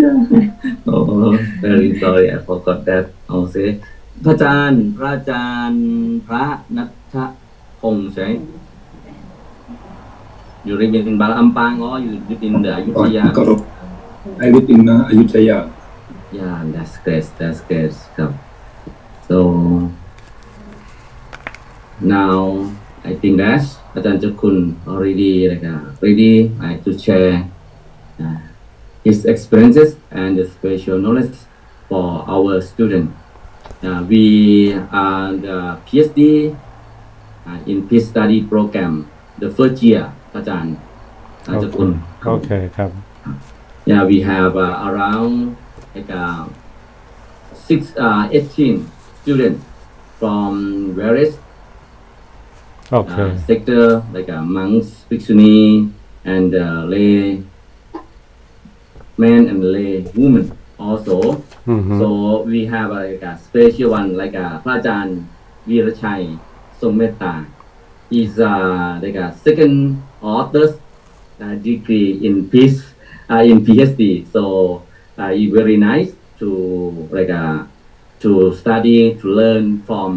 Yeah. Oh, very sorry, I forgot that. I'll say พระอาจารย์พระนัทพงษ์ใช่ You live in Balampang or you live in the Ayutthaya? Correct. I live in Ayutthaya. Yeah, that's great. That's great. ครับ So now I think that อาจารย์เจ้าคุณ already ready to share uh, his experiences and the special knowledge for our student. We are the PhD in peace study program the first year อาจารย์เจ้าคุณ Okay ครับ Yeah, we have around 18 students from various Okay sector like monks, bhikshuni, and lay men and lay women also. So we have a special one like พระอาจารย์ Virachai Sometta. He's like a second author degree in peace in PhD. So it's very nice to like to study to learn from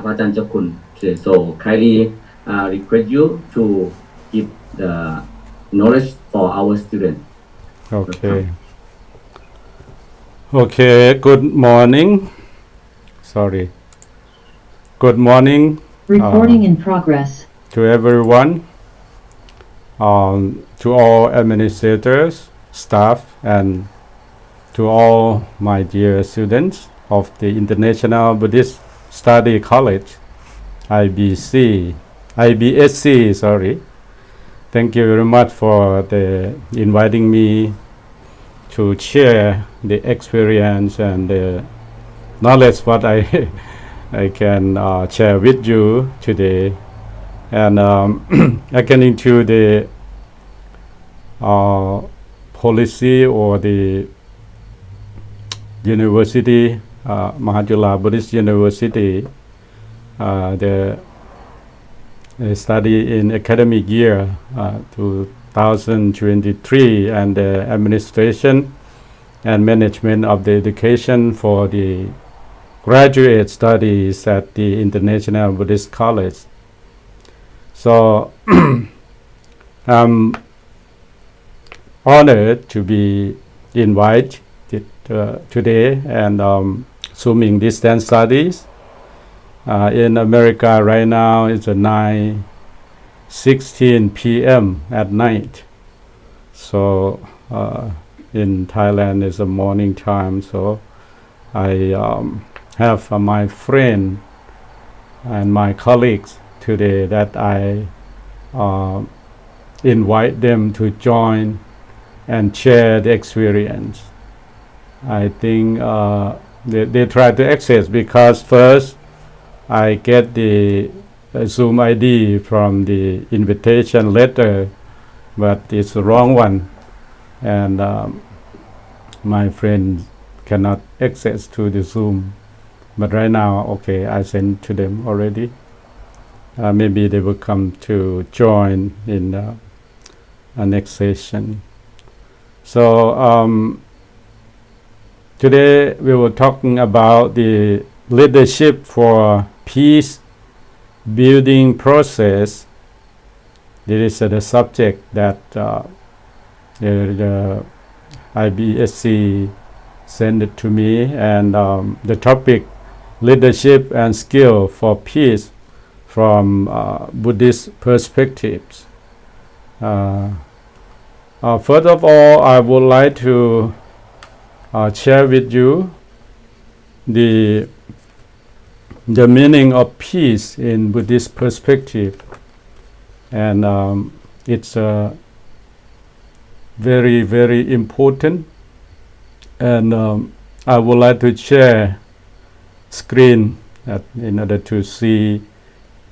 พระอาจารย์เจ้าคุณ. So kindly request you to give the knowledge for our student. Okay good morning sorry good morning Recording in progress. to everyone to all administrators staff and to all my dear students of the International Buddhist Study College IBSC sorry. Thank you very much for inviting me to share the experience and the knowledge what I can share with you today. And according to the policy or the university, Mahajula Buddhist University, the study in academic year 2023 and the administration and management of the education for the graduate studies at the International Buddhist College. So I'm honored to be invited today and Zooming distance studies. In America right now it's 9:16 p.m. at night. So in Thailand it's a morning time. So I have my friend and my colleagues today that I invite them to join and share the experience. I think they try to access because first I get the Zoom ID from the invitation letter, but it's the wrong one, and my friend cannot access to the Zoom. But right now, okay, I sent to them already. Maybe they will come to join in the next session. So today we were talking about the leadership for peace building process. This is the subject that the IBSC sent it to me, and the topic leadership and skill for peace from Buddhist perspectives. First of all, I would like to share with you the meaning of peace in Buddhist perspective, and it's very very important, and I would like to share screen in order to see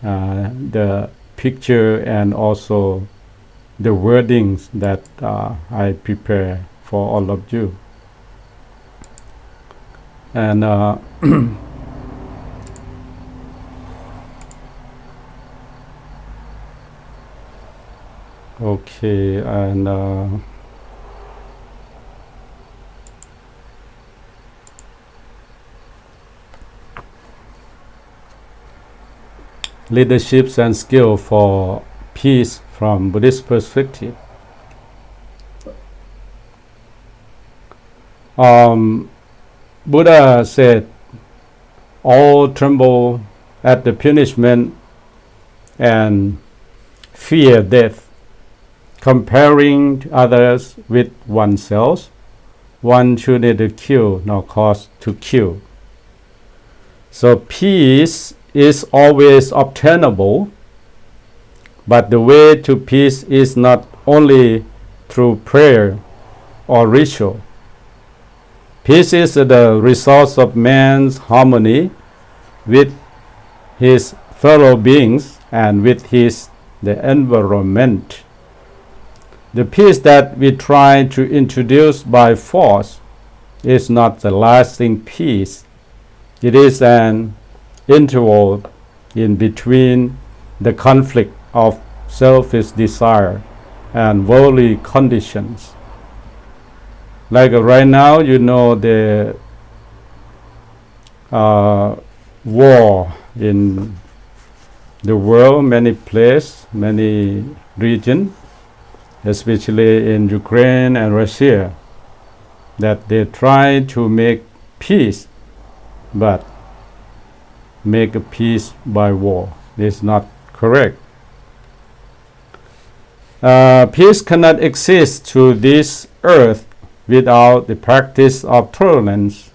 the picture and also the wordings that I prepare for all of you. And okay, and leaderships and skill for peace from Buddhist perspective. Buddha said, all tremble at the punishment and fear death. Comparing others with oneself, one should neither kill nor cause to kill. So peace is always obtainable, but the way to peace is not only through prayer or ritual. Peace is the result of man's harmony with his fellow beings and with the environment. The peace that we try to introduce by force is not the lasting peace. It is an interval in between the conflict of selfish desire and worldly conditions. Like right now, the war in the world, many places, many regions, especially in Ukraine and Russia, that they try to make peace, but make a peace by war. This is not correct. Peace cannot exist to this earth without the practice of tolerance.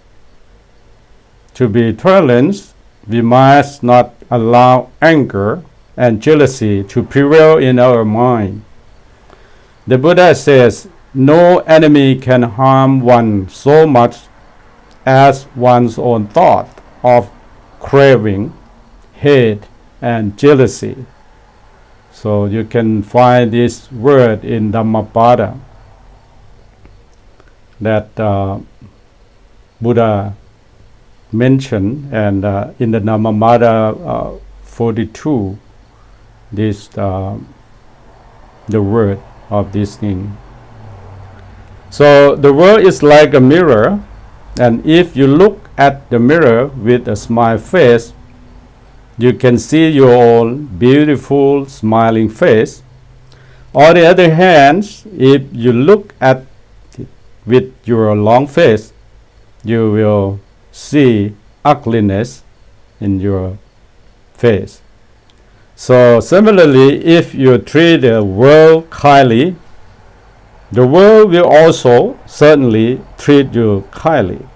To be tolerant, we must not allow anger and jealousy to prevail in our mind. The Buddha says, no enemy can harm one so much as one's own thought of craving, hate, and jealousy. So you can find this word in Dhammapada that Buddha mentioned, and in the Dhammapada 42, this the word of this thing. So the world is like a mirror, and if you look at the mirror with a smile face, you can see your own beautiful smiling face. On the other hand, if you look at it with your long face, you will see ugliness in your face. So similarly, if you treat the world kindly, the world will also certainly treat you kindly.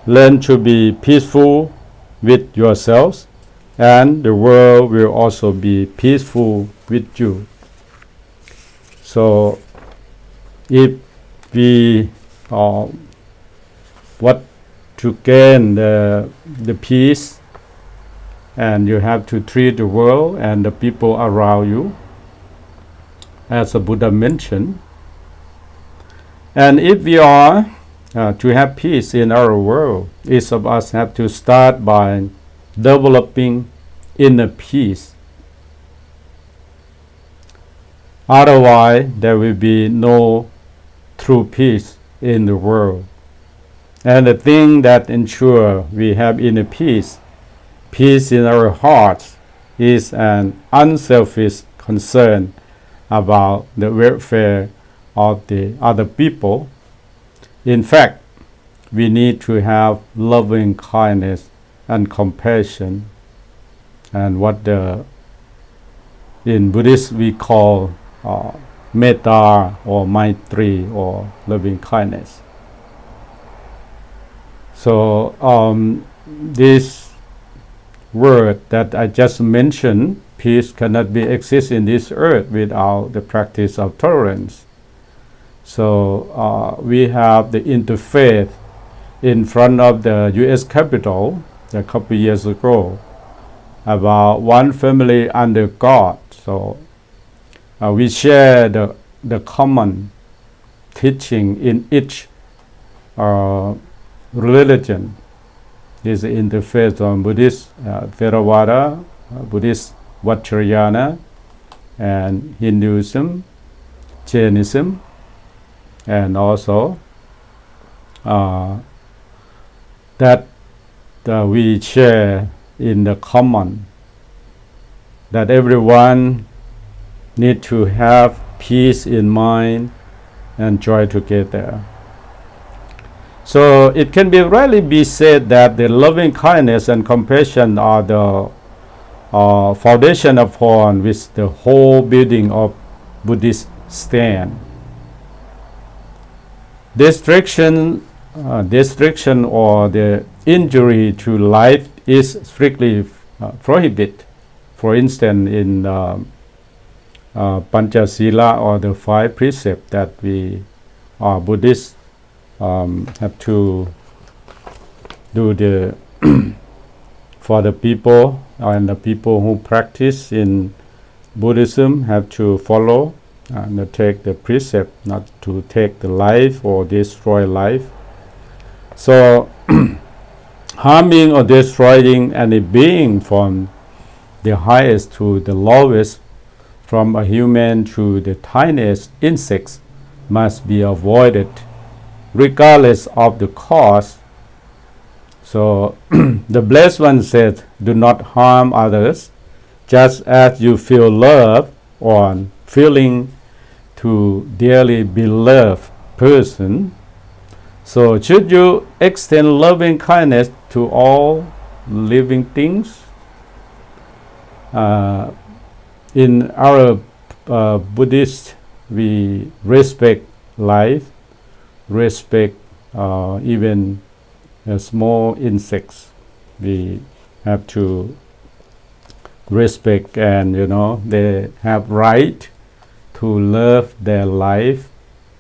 Learn to be peaceful with yourselves, and the world will also be peaceful with you. So if we want to gain the peace, and you have to treat the world and the people around you as the Buddha mentioned. And if we are to have peace in our world, each of us have to start by developing inner peace. Otherwise, there will be no true peace in the world. And the thing that ensures we have inner peace in our hearts, is an unselfish concern about the welfare of the other people. In fact, we need to have loving kindness and compassion, and what in Buddhist we call metta or maitri or loving kindness. So this word that I just mentioned, peace cannot be exist in this earth without the practice of tolerance. So we have the interfaith in front of the U.S. Capitol a couple years ago about one family under God. So we share the common teaching in each religion. Is the interfaith on Buddhist Theravada, Buddhist Vajrayana, and Hinduism, Jainism, and also that we share in the common that everyone need to have peace in mind and joy together. So it can be rightly be said that the loving kindness and compassion are the foundation upon which the whole building of Buddhist stand. Destruction or the injury to life is strictly prohibited. For instance, in Panchasila, or the 5 precepts that we Buddhists have to do the for the people, and the people who practice in Buddhism have to follow and take the precept not to take the life or destroy life. So harming or destroying any being from the highest to the lowest, from a human to the tiniest insects, must be avoided regardless of the cause. So the Blessed One said, do not harm others, just as you feel love or feeling to dearly beloved person. So should you extend loving kindness to all living things? In our Buddhist, we respect life, respect even small insects. We have to respect, and they have right to love their life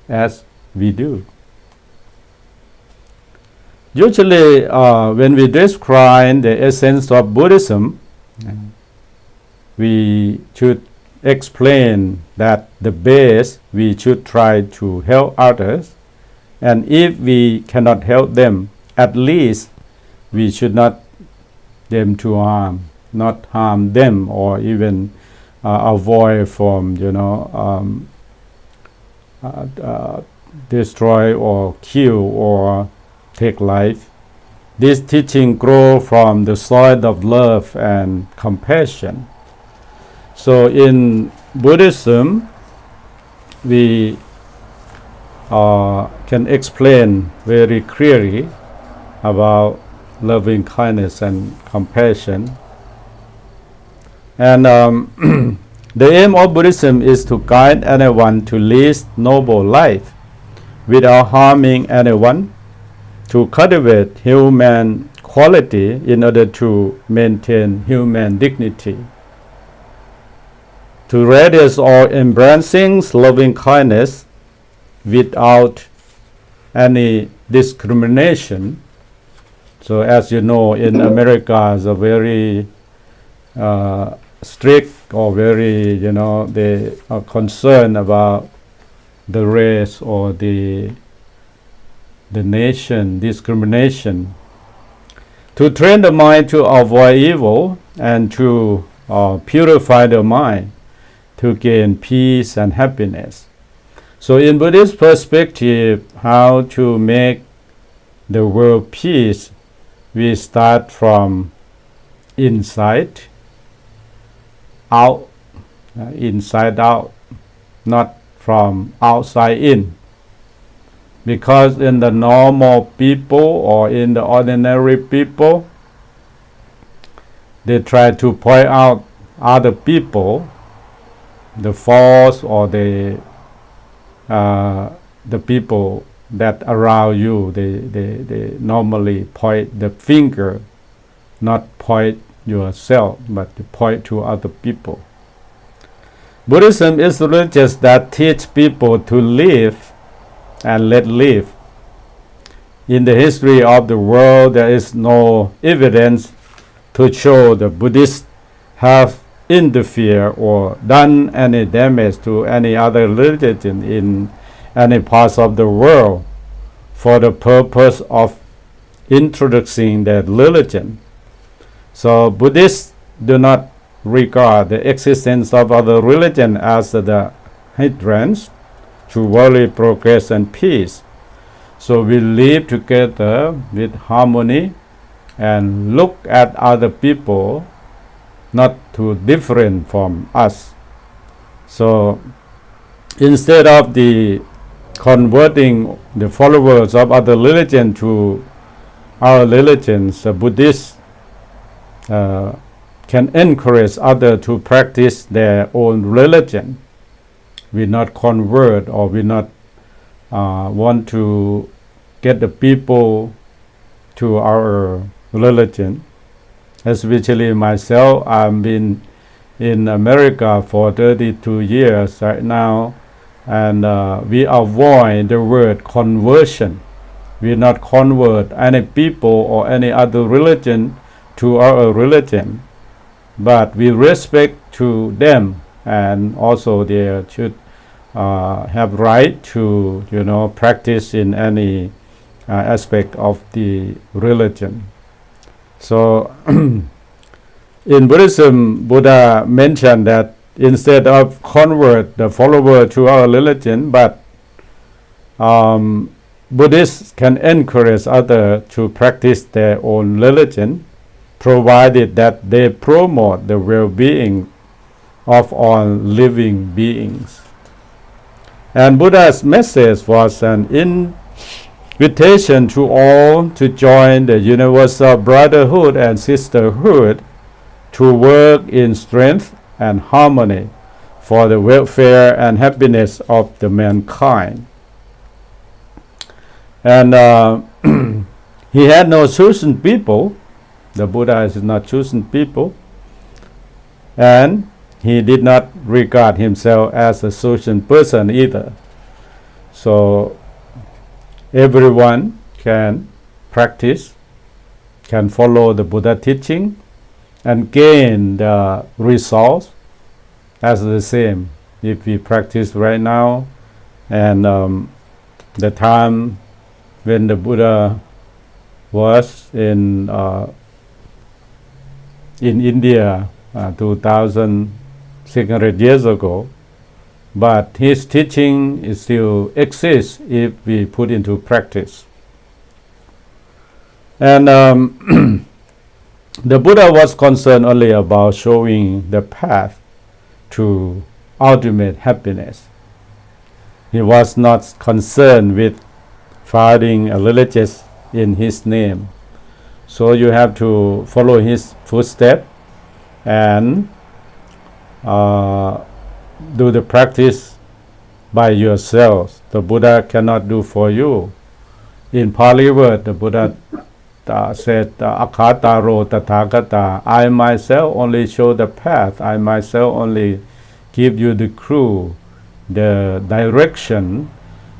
as we do. Usually when we describe the essence of Buddhism, we should explain that the base we should try to help others, and if we cannot help them, at least we should not harm them, or even avoid from destroy or kill or take life. This teaching grows from the soil of love and compassion. So in Buddhism, we can explain very clearly about loving kindness and compassion. And the aim of Buddhism is to guide anyone to lead noble life without harming anyone, to cultivate human quality in order to maintain human dignity, to radiate or embracing loving kindness without any discrimination. So as you know, in America is a very strict, or very, they are concerned about the race or the nation discrimination. To train the mind to avoid evil and to purify the mind to gain peace and happiness. So in Buddhist perspective, how to make the world peace, we start from inside out, not from outside in. Because in the normal people, or in the ordinary people, they try to point out other people, the faults, or the people that around you. They normally point the finger, not point yourself, but to point to other people. Buddhism is religion that teach people to live and let live. In the history of the world, there is no evidence to show the Buddhists have interfered or done any damage to any other religion in any parts of the world for the purpose of introducing that religion. So Buddhists do not regard the existence of other religion as the hindrance to worldly progress and peace. So we live together with harmony and look at other people not too different from us. So instead of the converting the followers of other religion to our religions, the Buddhists can encourage others to practice their own religion. We not convert, or we not want to get the people to our religion. Especially myself, I've been in America for 32 years right now, and we avoid the word conversion. We not convert any people or any other religion to our religion, but we respect to them, and also they should have right to practice in any aspect of the religion. So in Buddhism, Buddha mentioned that instead of convert the follower to our religion, but Buddhists can encourage others to practice their own religion, provided that they promote the well-being of all living beings. And Buddha's message was an invitation to all to join the universal brotherhood and sisterhood, to work in strength and harmony for the welfare and happiness of the mankind. And he had no chosen people. The Buddha is not chosen people, and he did not regard himself as a chosen person either. So everyone can practice, can follow the Buddha teaching, and gain the results as the same if we practice right now. And the time when the Buddha was in India 2,600 years ago, but his teaching is still exists if we put into practice. And the Buddha was concerned only about showing the path to ultimate happiness. He was not concerned with founding a religious in his name. So you have to follow his footsteps and do the practice by yourselves. The Buddha cannot do for you. In Pali word, the Buddha said, Akataro Tathagata, I myself only show the path. I myself only give you the clue, the direction.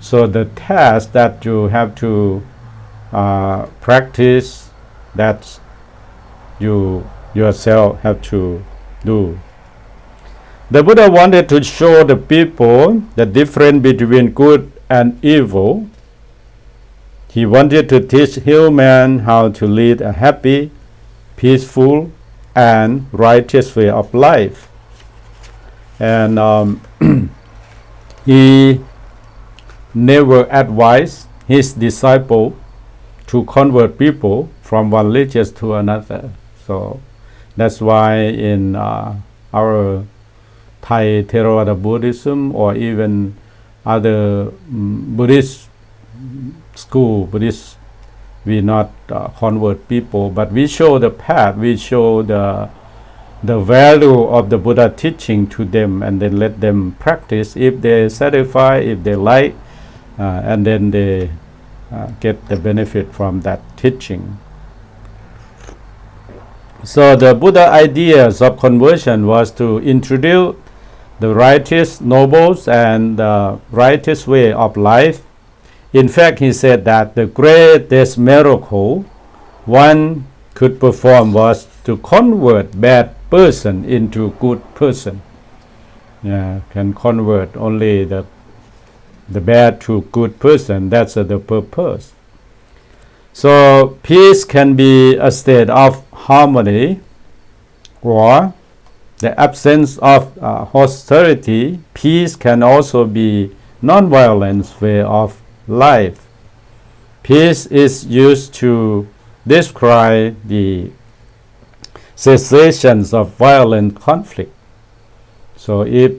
So the task that you have to practice, that you yourself have to do. The Buddha wanted to show the people the difference between good and evil. He wanted to teach humans how to lead a happy, peaceful, and righteous way of life. And he never advised his disciple to convert people from one religion to another. So that's why in our Thai Theravada Buddhism, or even other Buddhist school, Buddhist, we not convert people, but we show the path, we show the value of the Buddha teaching to them, and then let them practice if they satisfy, if they like, and then they get the benefit from that teaching. So the Buddha ideas of conversion was to introduce the righteous, nobles, and the righteous way of life. In fact, he said that the greatest miracle one could perform was to convert bad person into good person. Can convert only the bad to good person. That's the purpose. So peace can be a state of harmony, or the absence of hostility. Peace can also be non-violence way of life. Peace is used to describe the cessation of violent conflict. So if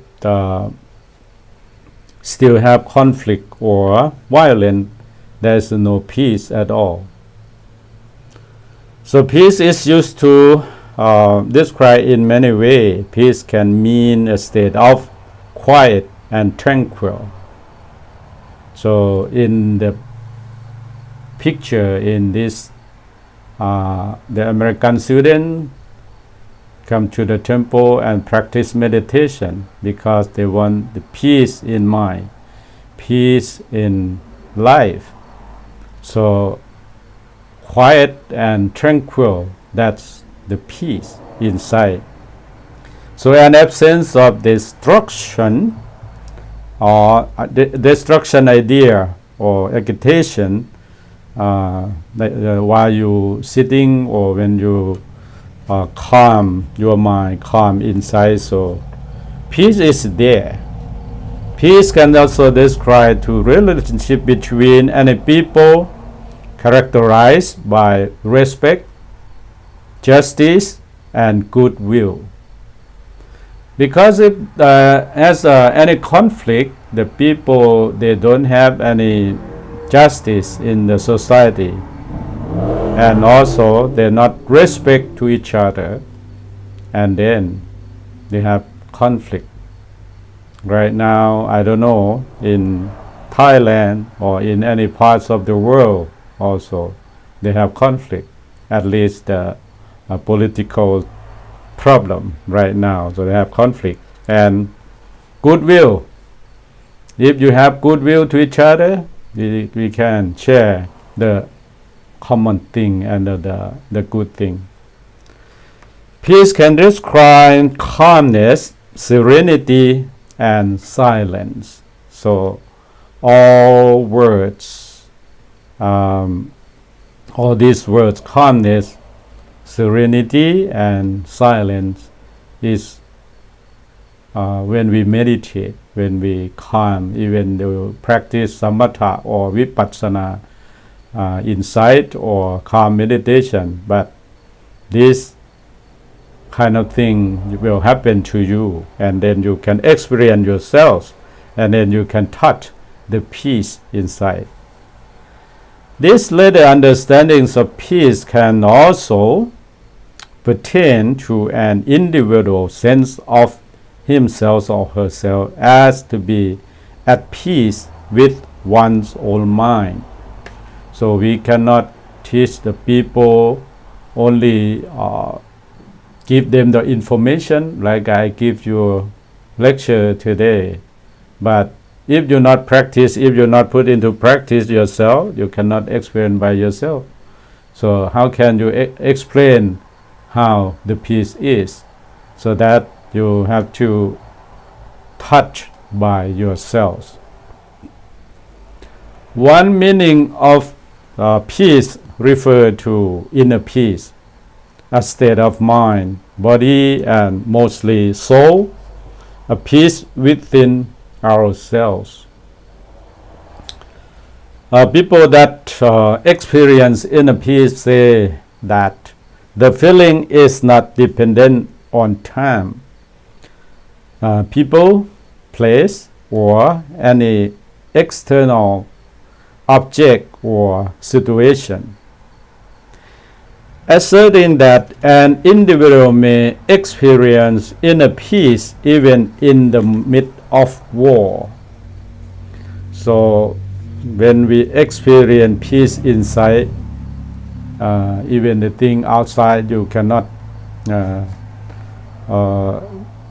still have conflict or violence, there is no peace at all. So peace is used to describe in many ways. Peace can mean a state of quiet and tranquil. So in the picture in this, the American student come to the temple and practice meditation because they want the peace in mind, peace in life. So quiet and tranquil, that's the peace inside. So an absence of destruction or destruction idea or agitation while you sitting or when you calm your mind, calm inside. So peace is there. Peace can also describe to relationship between any people characterized by respect, justice, and goodwill. Because if as any conflict, the people, they don't have any justice in the society, and also they're not respect to each other, and then they have conflict. Right now, I don't know, in Thailand or in any parts of the world also, they have conflict, at least a political problem right now. So they have conflict. And goodwill. If you have goodwill to each other, we can share the common thing and the good thing. Peace can describe calmness, serenity, and silence. So all words, all these words, calmness, serenity, and silence, is when we meditate, when we calm, even to practice samatha or vipassana insight or calm meditation. But this kind of thing will happen to you, and then you can experience yourself, and then you can touch the peace inside. These later understandings of peace can also pertain to an individual sense of himself or herself as to be at peace with one's own mind. So we cannot teach the people only give them the information like I give you lecture today. But if you not practice, if you not put into practice yourself, you cannot experience by yourself. So how can you explain how the peace is? So that you have to touch by yourselves. One meaning of peace refers to inner peace, a state of mind, body, and mostly soul, a peace within ourselves. People that experience inner peace say that the feeling is not dependent on time, people, place, or any external object or situation. Asserting that an individual may experience inner peace even in the midst of war. So when we experience peace inside, even the thing outside you cannot,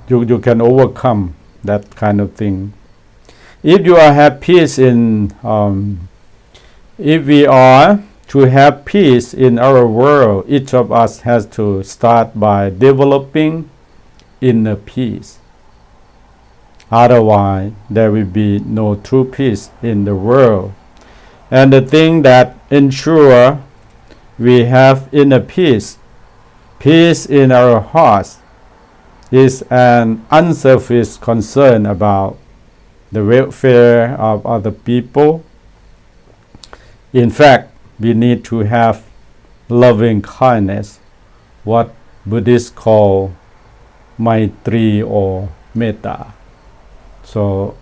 you can overcome that kind of thing. If you have peace in, if we are to have peace in our world, each of us has to start by developing inner peace. Otherwise, there will be no true peace in the world. And the thing that ensure we have inner peace, peace in our hearts, is an unselfish concern about the welfare of other people. In fact, we need to have loving kindness, what Buddhists call Maitri or Metta. So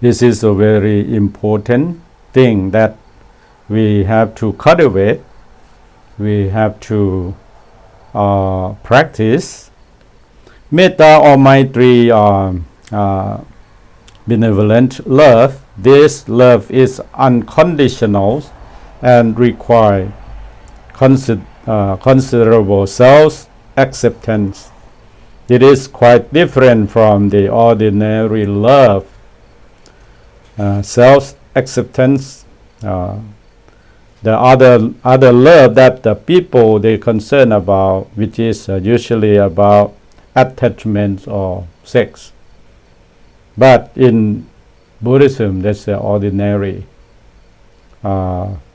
this is a very important thing that we have to cultivate, we have to practice. Metta or Maitri benevolent love. This love is unconditional and require considerable self-acceptance. It is quite different from the ordinary love. Self-acceptance, the other love that the people they concern about, which is usually about attachment or sex. But in Buddhism, that's the ordinary,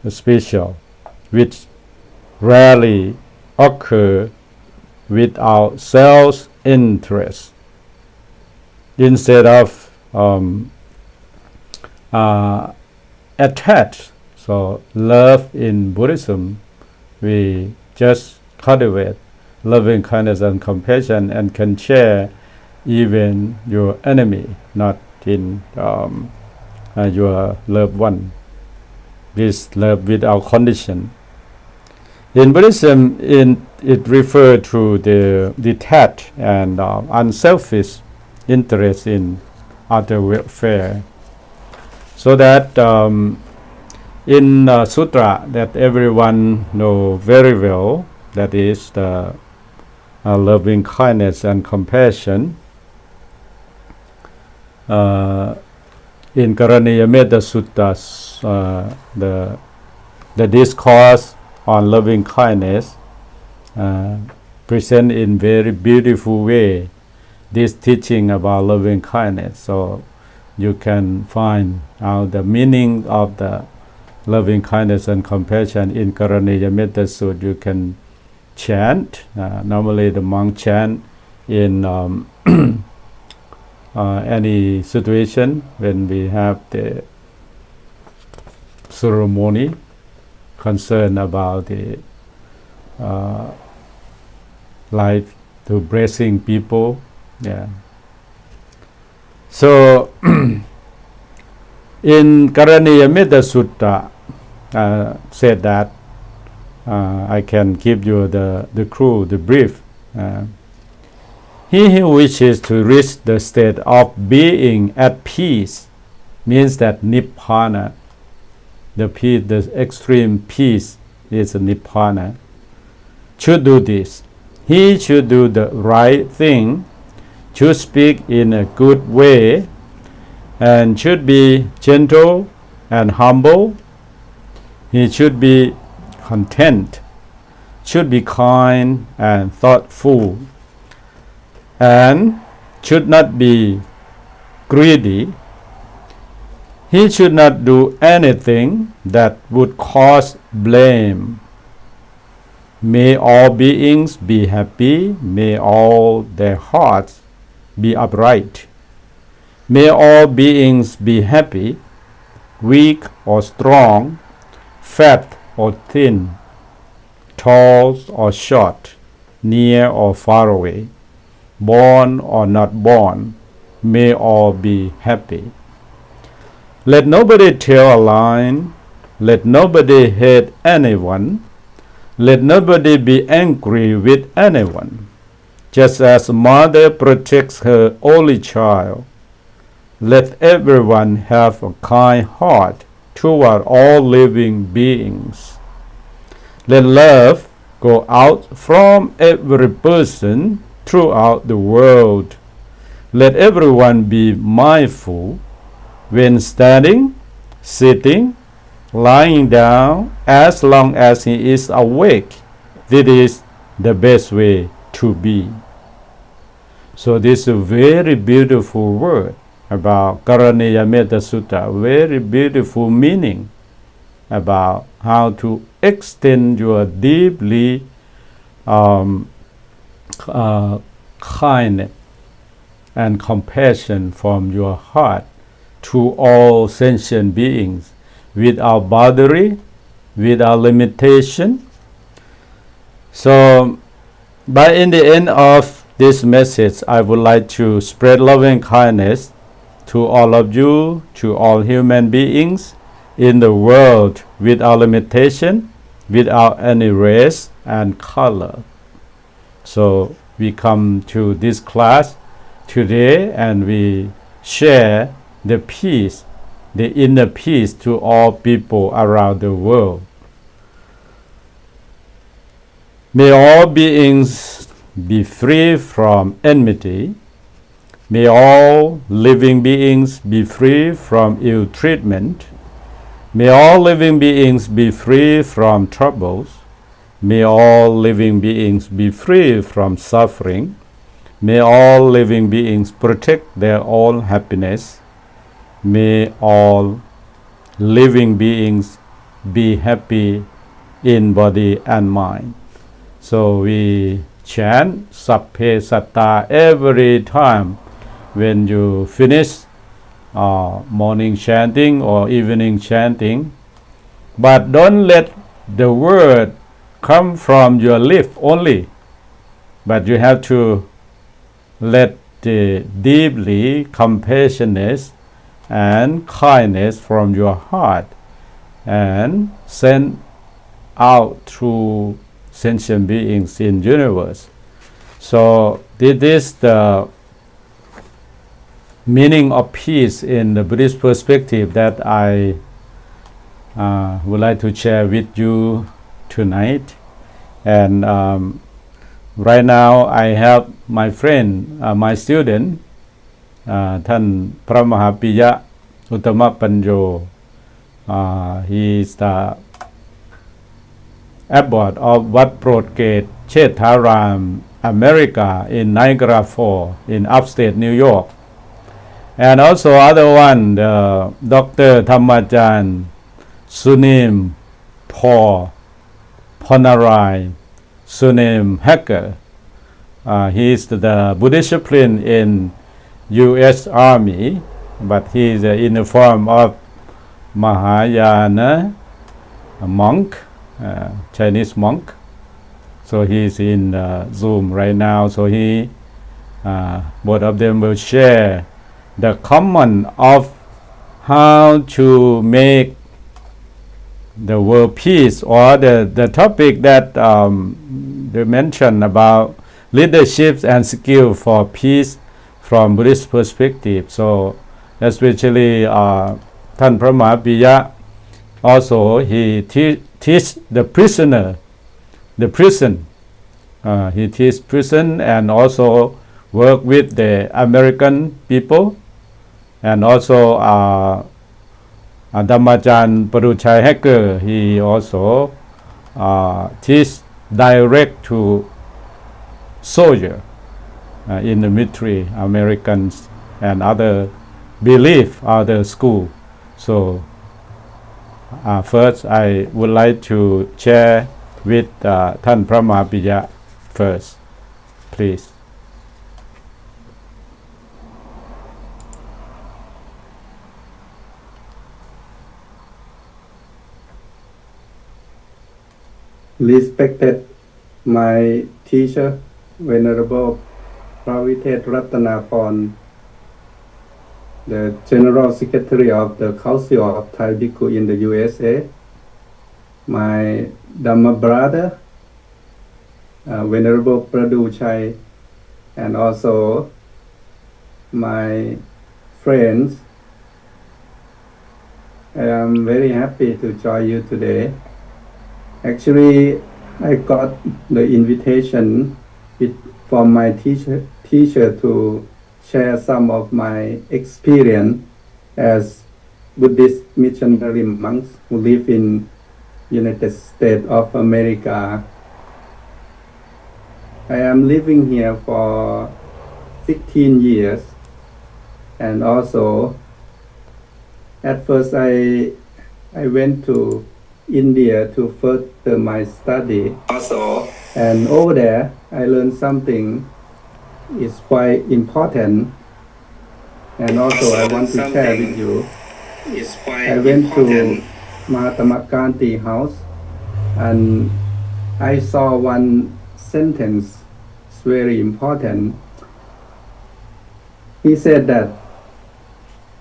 special, which rarely occur without self-interest. Instead of attached, so love in Buddhism, we just cultivate loving kindness and compassion and can share even your enemy, not in your loved one. This love without condition. In Buddhism, it refers to the detached and unselfish interest in other welfare. So that in sutra that everyone know very well, that is the loving kindness and compassion. In Karaniyametta Suttas, the discourse on loving kindness present in very beautiful way this teaching about loving kindness. So you can find out the meaning of the loving kindness and compassion in Karaniyametta Sutta. You can chant. Normally the monk chant in any situation when we have the ceremony concerned about the life to blessing people. Yeah. So in Karaniyametta Sutta said that I can give you the clue, the brief. He who wishes to reach the state of being at peace, means that Nibbana, the peace, the extreme peace is Nibbana, should do this. He should do the right thing, should speak in a good way, and should be gentle and humble. He should be content, should be kind and thoughtful, and should not be greedy. He should not do anything that would cause blame. May all beings be happy. May all their hearts be upright. May all beings be happy, weak or strong, fat or thin, tall or short, near or far away, born or not born. May all be happy. Let nobody tell a lie. Let nobody hate anyone. Let nobody be angry with anyone. Just as a mother protects her only child, let everyone have a kind heart toward all living beings. Let love go out from every person throughout the world. Let everyone be mindful when standing, sitting, lying down, as long as he is awake. This is the best way to be. So this is a very beautiful word about Karaniyametta Sutta, very beautiful meaning about how to extend your deeply kindness and compassion from your heart to all sentient beings without boundary, without limitation. So, but in the end of this message, I would like to spread loving kindness to all of you, to all human beings in the world without limitation, without any race and color. So we come to this class today and we share the peace, the inner peace to all people around the world. May all beings be free from enmity. May all living beings be free from ill treatment. May all living beings be free from troubles. May all living beings be free from suffering. May all living beings protect their own happiness. May all living beings be happy in body and mind. So we chant Sapphe Satta every time when you finish morning chanting or evening chanting. But don't let the word come from your lip only, but you have to let the deeply compassionate and kindness from your heart and send out through sentient beings in universe. So this is the meaning of peace in the Buddhist perspective that I would like to share with you tonight. And right now I have my friend, my student, ท่านพระมหาปิยะอุตตมปัญโย he is the abbot of Wat Prodgate Chetharam, America in Niagara Falls in upstate New York. And also other one, Dr. Thammajan Sunim Paul Ponarai Sunim Hacker. He is the Buddhist chaplain in U.S. Army, but he is in the form of Mahayana monk, Chinese monk. So he is in Zoom right now. So he, both of them will share the common of how to make the world peace, or the topic that they mentioned about leadership and skill for peace from Buddhist perspective. So especially ท่านพระมหาปิยะ also he teach the prisoner, the prison. He teach prison and also work with the American people, and also Dhammajan Paruchai Hacker, he also teach direct to soldier in the military, Americans and other belief, other school. So first I would like to share with ท่านพระมหาปิยะ first, please. Respected my teacher, Venerable Pravitet Ratanakorn, the General Secretary of the Council of Thai Bhikkhu in the USA, my Dhamma brother, Venerable Praduchai, and also my friends. I am very happy to join you today. Actually, I got the invitation from my teacher to share some of my experience as Buddhist missionary monks who live in United States of America. I am living here for 16 years, and also at first I went to India to further my study. And over there, I learned something is quite important, and also I want to share with you. I went to Mahatma Gandhi house, and I saw one sentence. It's very important. He said that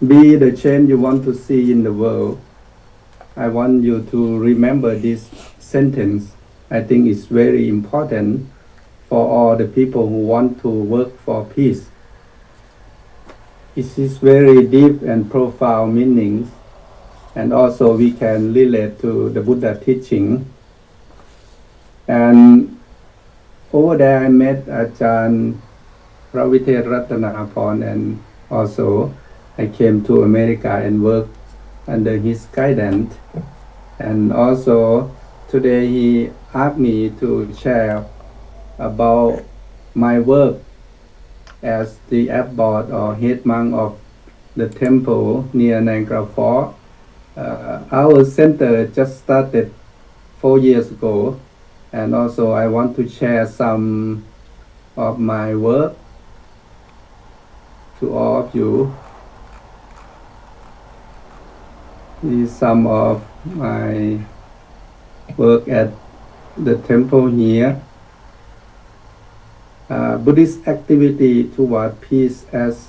be the change you want to see in the world. I want you to remember this sentence. I think it's very important for all the people who want to work for peace. It is very deep and profound meanings, and also we can relate to the Buddha teaching. And over there I met Ajahn Pravithe Ratanaporn, and also I came to America and worked under his guidance. And also today he asked me to share about my work as the abbot or head monk of the temple near Niagara Falls. Our center just started 4 years ago, and also I want to share some of my work to all of you. This is some of my work at the temple here. Buddhist activity toward peace as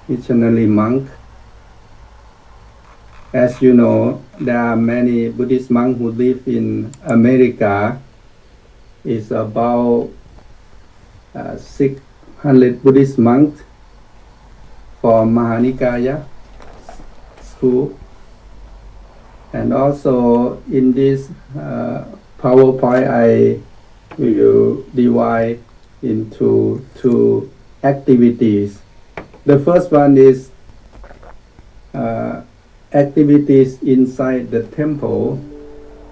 missionary monk. As you know, there are many Buddhist monks who live in America. It's about 600 Buddhist monks from Mahanikaya school. And also in this PowerPoint, I will divide into 2 activities. The first one is activities inside the temple.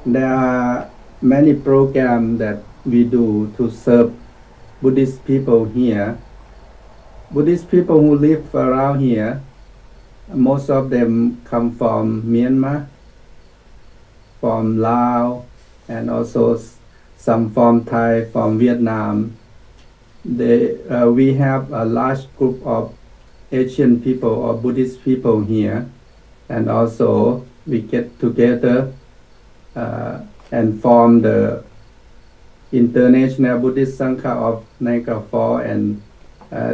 There are many programs that we do to serve Buddhist people here. Buddhist people who live around here, most of them come from Myanmar, from Laos, and also some from Thai, from Vietnam. We have a large group of Asian people or Buddhist people here, and also we get together and form the International Buddhist Sangha of Niagara Falls. And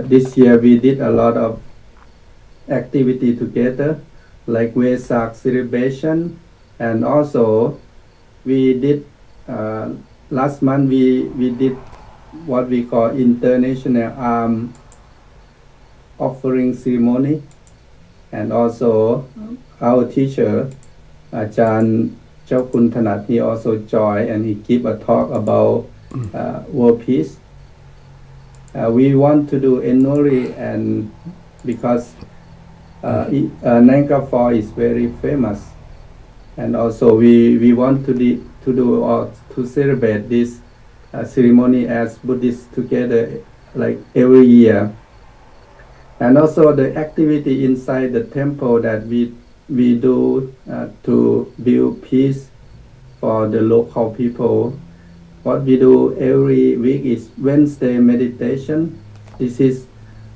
this year we did a lot of activity together, like Vesak celebration, and also we did last month we did what we call International Arm Offering Ceremony, and also our teacher Ajahn Chokun Thanat, he also joined and he gave a talk about world peace. We want to do annually, and because Niagara Falls is very famous, and also we want to do or to celebrate this ceremony as Buddhists together, like every year. And also the activity inside the temple that we do to build peace for the local people. What we do every week is Wednesday meditation. This is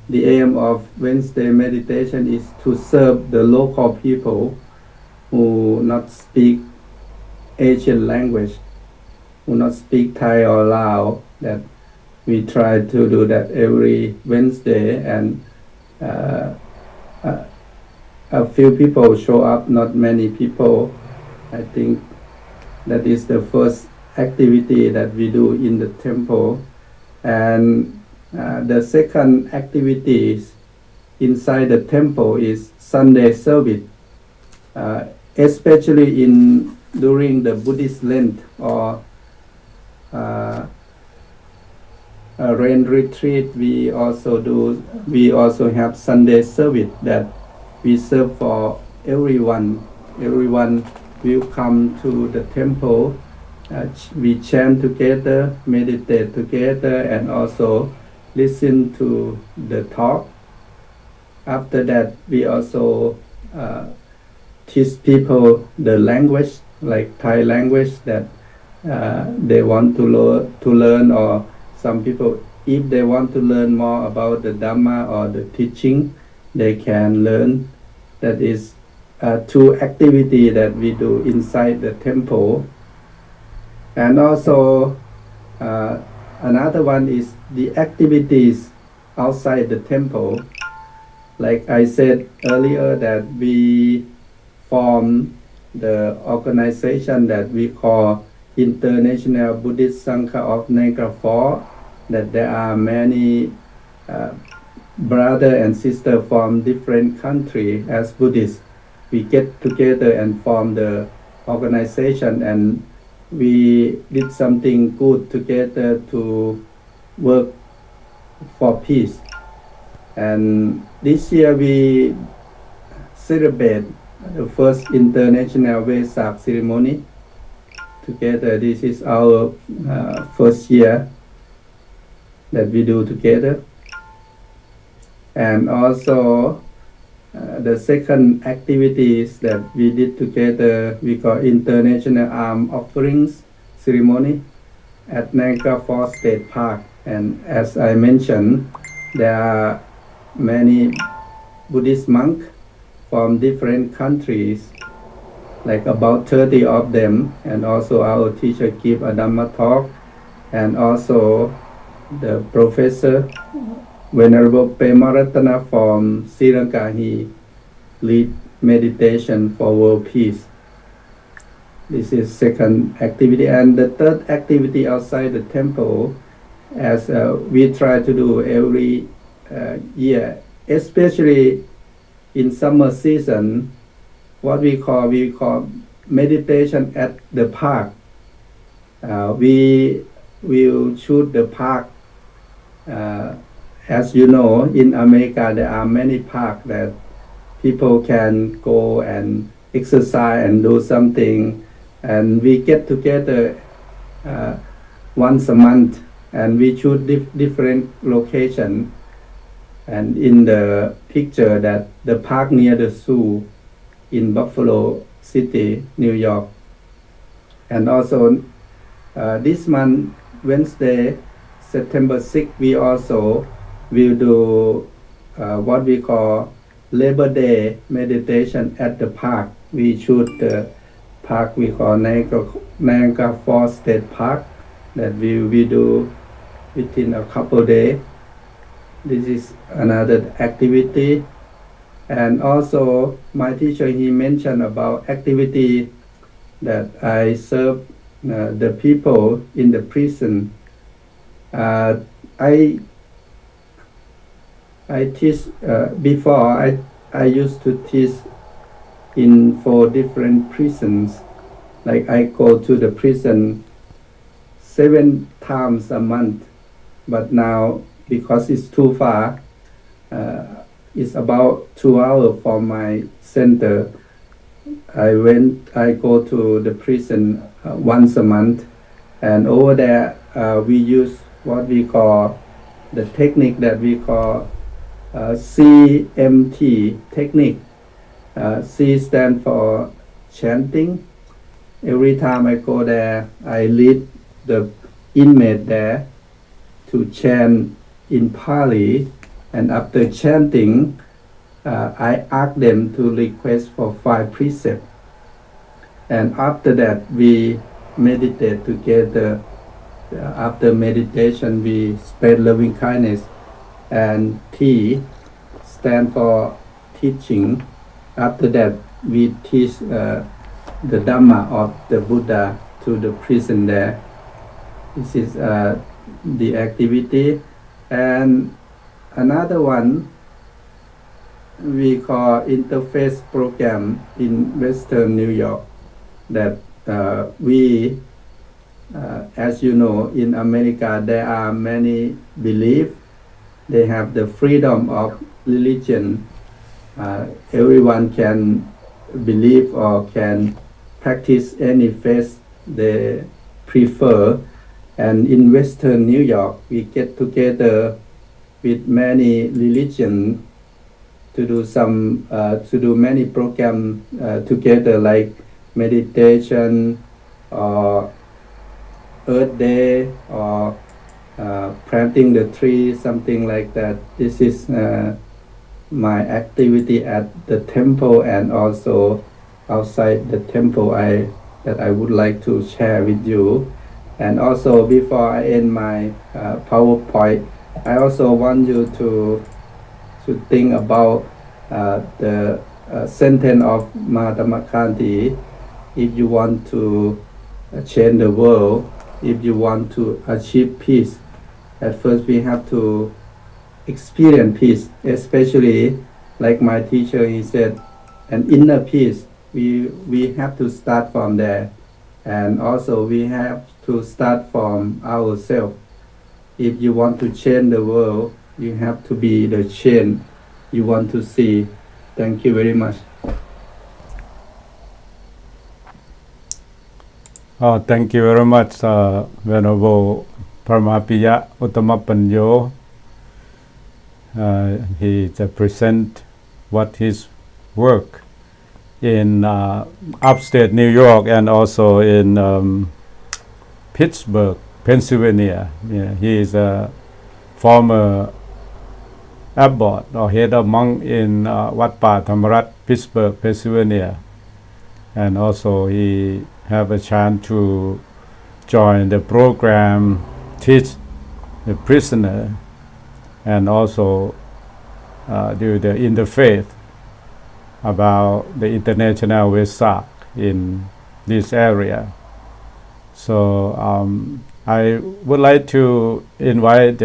the aim of Wednesday meditation, is to serve the local people who not speak Asian language, who not speak Thai or Lao. That we try to do that every Wednesday, and a few people show up, not many people. I think that is the first activity that we do in the temple. And the second activity inside the temple is Sunday service, especially during the Buddhist Lent or rain retreat. We also have Sunday service that we serve for everyone. Everyone will come to the temple. We chant together, meditate together, and also listen to the talk. After that, we also teach people the language, like Thai language, that they want to learn, or some people, if they want to learn more about the Dhamma or the teaching, they can learn. That is 2 activities that we do inside the temple. And also another one is the activities outside the temple. Like I said earlier, that we form the organization that we call International Buddhist Sangha of Niagara Falls, that there are many brother and sister from different country as Buddhists. We get together and form the organization, and we did something good together to work for peace. And this year we celebrate the first international Vesak ceremony together. This is our first year that we do together. And also the second activities that we did together, we call International Arm Offerings Ceremony at Niagara Falls State Park. And as I mentioned, there are many Buddhist monks from different countries, like about 30 of them, and also our teacher give a Dhamma talk, and also the professor Venerable Pemaratana from Sri Lanka, he lead meditation for world peace. This is second activity. And the third activity outside the temple, as we try to do every year, especially in summer season, what we call meditation at the park. We will choose the park. As you know, in America, there are many parks that people can go and exercise and do something. And we get together once a month, and we choose different location. And in the picture, that the park near the zoo in Buffalo City, New York. And also this month, Wednesday, September 6th, we also will do what we call Labor Day meditation at the park. We choose the park we call Niagara Falls State Park, that we do within a couple days. This is another activity. And also my teacher, he mentioned about activity that I serve the people in the prison. I teach before. I used to teach in 4 different prisons. Like I go to the prison 7 times a month, but now because it's too far, it's about 2 hours from my center. I go to the prison once a month, and over there we use what we call the technique that we call CMT technique. C stands for chanting. Every time I go there, I lead the inmate there to chant in Pali, and after chanting, I ask them to request for 5 precepts. And after that, we meditate together. After meditation, we spread loving kindness. And T stand for teaching. After that, we teach the Dhamma of the Buddha to the prison there. This is the activity. And another one we call interface program in Western New York, that we as you know, in America there are many beliefs. They have the freedom of religion. Everyone can believe or can practice any faith they prefer. And in Western New York, we get together with many religions to do many programs together, like meditation or Earth Day or planting the tree, something like that. This is my activity at the temple and also outside the temple that I would like to share with you. And also, before I end my PowerPoint, I also want you to think about the sentence of Mahatma Gandhi. If you want to change the world, if you want to achieve peace, at first we have to experience peace, especially like my teacher, he said, an inner peace. We have to start from there. And also we have to start from ourselves. If you want to change the world, you have to be the change you want to see. Thank you very much. Thank you very much, Venerable Paramapiya Uttamapanyo. He present what his work in upstate New York and also in Pittsburgh, Pennsylvania. Yeah, he is a former abbot or head of monk in Wat Pa Thamarat, Pittsburgh, Pennsylvania. And also he have a chance to join the program, teach the prisoner, and also do the interfaith about the international Vesak in this area. So I would like to invite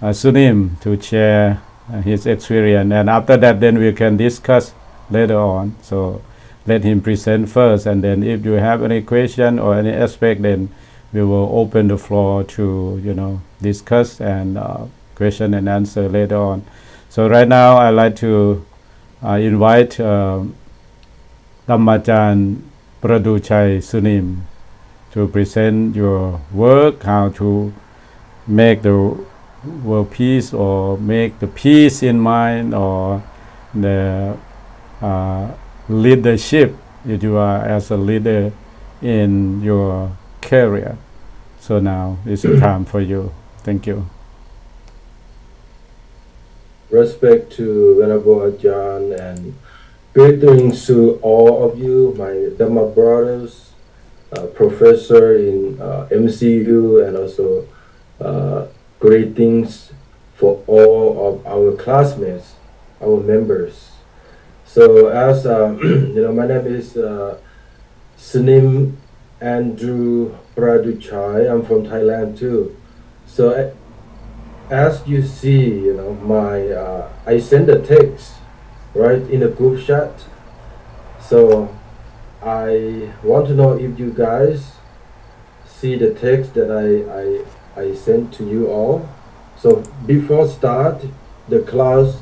Sunim to share his experience, and after that then we can discuss later on. So let him present first, and then if you have any question or any aspect, then we will open the floor to discuss and question and answer later on. So right now I'd like to invite Dhammachan Praduchai Sunim to present your work, how to make the world peace or make the peace in mind, or the leadership if you are as a leader in your career. So now is the time for you. Thank you. Respect to Venerable Ajahn and greetings to all of you, my Dhamma brothers, professor in MCU, and also greetings for all of our classmates, our members. So as my name is Sunim Andrew Praduchai. I'm from Thailand too. So as you see, I send a text right in a group chat. So I want to know if you guys see the text that I sent to you all. So before start the class,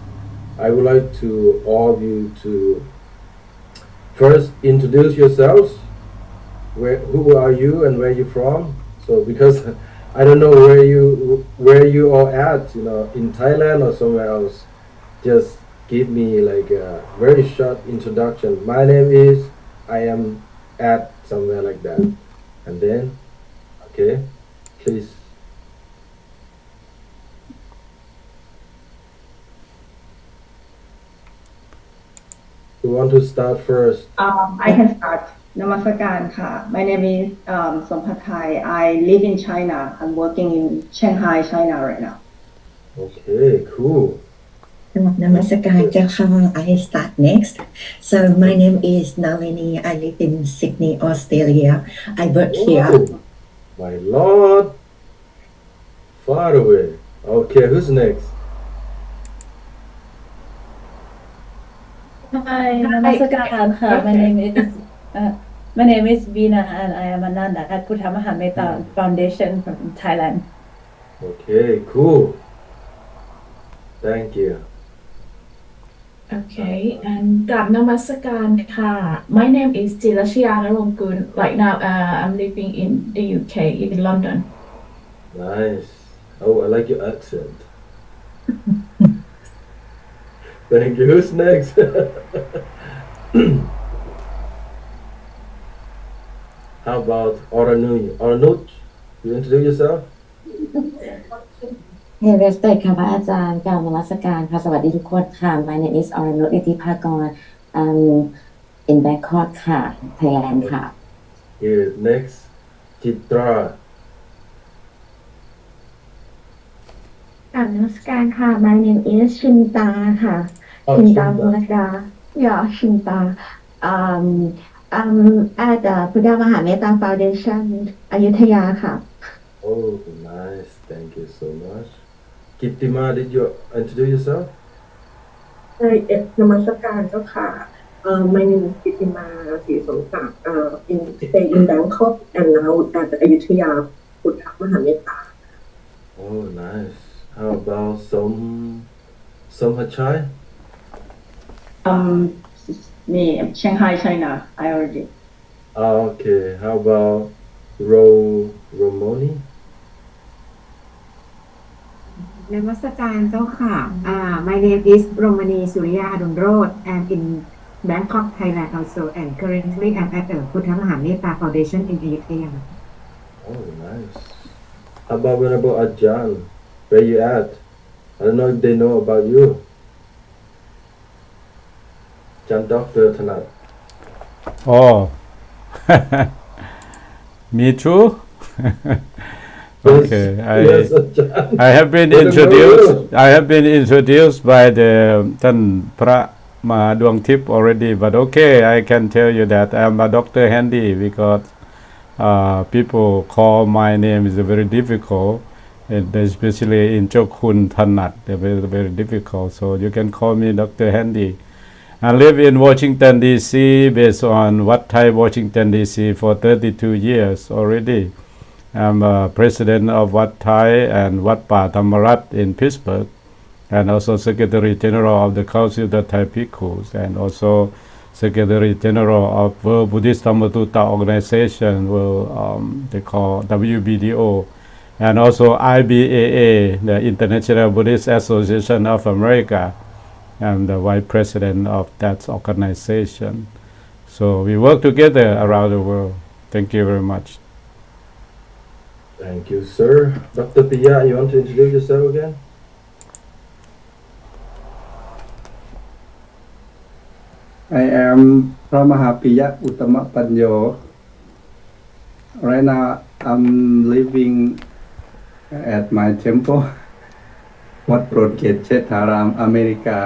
I would like to all of you to first introduce yourselves. Who are you and where you from? So because I don't know where you are at, in Thailand or somewhere else. Just give me like a very short introduction. My name is, I am at somewhere like that. And then, okay, please. Who want to start first? I can start. Namaskaran ka. My name is Sompathai. I live in China. I'm working in Shanghai, China right now. Okay, cool. Namaskar, I start next. So my name is Nalini. I live in Sydney, Australia. I work here. My Lord, far away. Okay, who's next? Hi, Namaskaran. My name is Veena, and I am Ananda at Puttamaha Metta Foundation from Thailand. Okay, cool. Thank you. Okay, and Gab Namaskaran ka. My name is Jilashia Narongkun. Right now, I'm living in the UK, in London. Nice. Oh, I like your accent. Thank you. Who's next? How about Oranui? Oranut, you introduce yourself? เฮเวสเตกค่ะพระอาจารย์กล่าวนมัสการค่ะสวัสดีทุกคนค่ะ My name is อรนุชอิทธิภากร in Bangkok ค่ะ Thailand ค่ะ Here, next. Chitra. กราบนมัสการค่ะ My name is ชินตาค่ะ Oh, ชินตา Chinta. บุรดา Yeah ชินตา I'm at the พุทธมหาเมตตา Foundation อยุธยาค่ะ Oh, nice. Thank you so much. Kittima, did you introduce yourself? นมัสการเจ้าค่ะ My name is กิติมาศรีสมศักดิ์stay in Bangkok and now at อยุธยาพุทธมหาเมตตา Oh, nice. How about some Hachai? Me Shanghai China I already Okay. How about Romoni? นมัสการเจ้าค่ะ My name is Romani Surya Adunrod I'm in Bangkok Thailand also and currently I'm at the พุทธมหาเมตตา Foundation in อยุธยา Oh, nice. How about Venerable Ajahn? Where you at? I don't know if they know about you. Jan Dr. Thanat. Oh, me too. Okay, Yes, Ajahn. I have been What about introduced. you? I have been introduced by the Tan Pra Ma Duang Tip already, but okay, I can tell you that I am a Dr. Handy because people call my name is very difficult, and especially in Chokun Thanat, they're very, very difficult. So you can call me Dr. Handy. I live in Washington D.C. based on Wat Thai, Washington D.C. for 32 years already. I'm president of Wat Thai and Wat Pa Thamarat in Pittsburgh, and also Secretary General of the Council of the Thai Bhikkhus, and also Secretary General of World Buddhist Dhamma-Tuta Organization, they call WBDO, and also IBAA, the International Buddhist Association of America. I'm the vice president of that organization. So we work together around the world. Thank you very much. Thank you, sir. Dr. Pia, you want to introduce yourself again? I am พระมหาปิยะอุตตมปัญโย Right now I'm living at my temple วัดโปรดเกตเชษฐารามอเมริกา